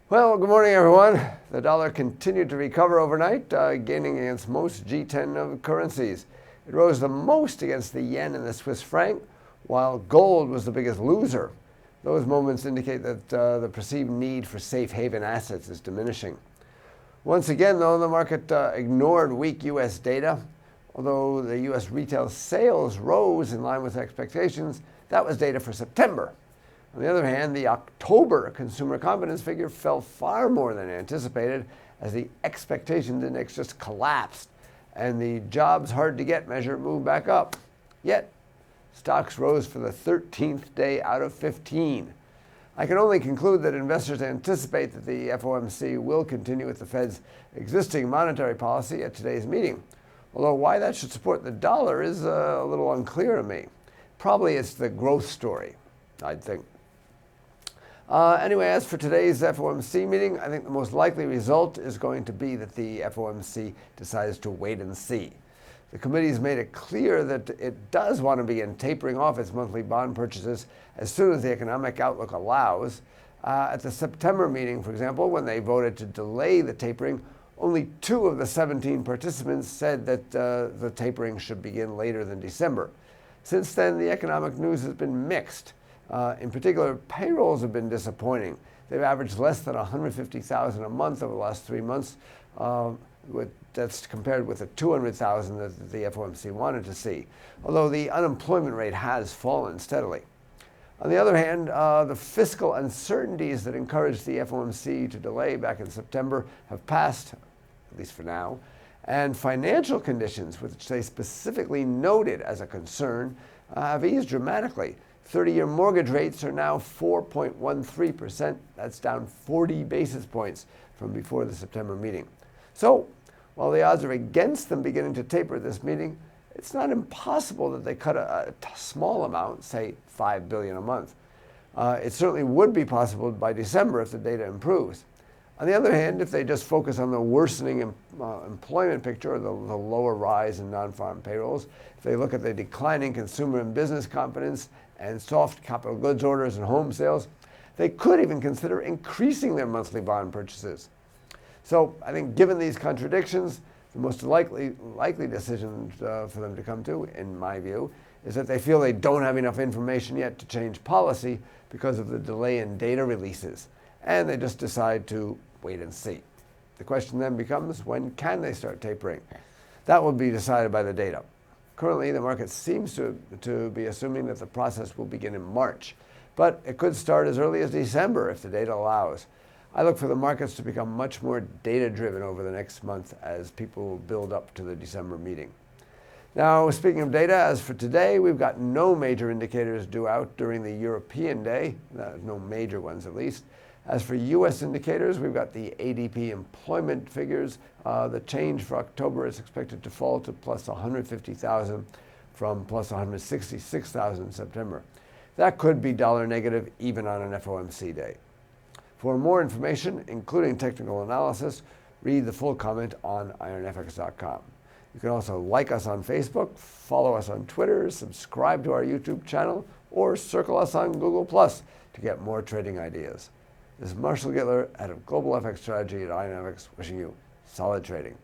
Well, good morning, everyone. The dollar continued to recover overnight, gaining against most G10 currencies. It rose the most against the yen and the Swiss franc, while gold was the biggest loser. Those moments indicate that the perceived need for safe haven assets is diminishing. Once again, though, the market ignored weak U.S. data. Although the U.S. retail sales rose in line with expectations, that was data for September. On the other hand, the October consumer confidence figure fell far more than anticipated as the expectations index just collapsed and the jobs hard to get measure moved back up. Yet, stocks rose for the 13th day out of 15. I can only conclude that investors anticipate that the FOMC will continue with the Fed's existing monetary policy at today's meeting. Although why that should support the dollar is a little unclear to me. Probably it's the growth story, I'd think. Anyway, as for today's FOMC meeting, I think the most likely result is going to be that the FOMC decides to wait and see. The committee has made it clear that it does want to begin tapering off its monthly bond purchases as soon as the economic outlook allows. At the September meeting, for example, when they voted to delay the tapering, only 2 of the 17 participants said that the tapering should begin later than December. Since then, the economic news has been mixed. In particular, payrolls have been disappointing. They've averaged less than 150,000 a month over the last 3 months. That's compared with the 200,000 that the FOMC wanted to see, although the unemployment rate has fallen steadily. On the other hand, the fiscal uncertainties that encouraged the FOMC to delay back in September have passed, at least for now, and financial conditions, which they specifically noted as a concern, have eased dramatically. 30-year mortgage rates are now 4.13%. That's down 40 basis points from before the September meeting. So, while the odds are against them beginning to taper at this meeting, it's not impossible that they cut a small amount, say $5 billion a month. It certainly would be possible by December if the data improves. On the other hand, if they just focus on the worsening employment picture or the lower rise in non-farm payrolls, if they look at the declining consumer and business confidence and soft capital goods orders and home sales, they could even consider increasing their monthly bond purchases. So I think given these contradictions, the most likely decision for them to come to, in my view, is that they feel they don't have enough information yet to change policy because of the delay in data releases, and they just decide to wait and see. The question then becomes, when can they start tapering? That will be decided by the data. Currently, the market seems to be assuming that the process will begin in March, but it could start as early as December if the data allows. I look for the markets to become much more data-driven over the next month as people build up to the December meeting. Now, speaking of data, as for today, we've got no major indicators due out during the European day, no major ones at least. As for U.S. indicators, we've got the ADP employment figures. The change for October is expected to fall to plus 150,000 from plus 166,000 in September. That could be dollar negative even on an FOMC day. For more information, including technical analysis, read the full comment on IronFX.com. You can also like us on Facebook, follow us on Twitter, subscribe to our YouTube channel, or circle us on Google+ to get more trading ideas. This is Marshall Gittler, head of Global FX Strategy at IronFX, wishing you solid trading.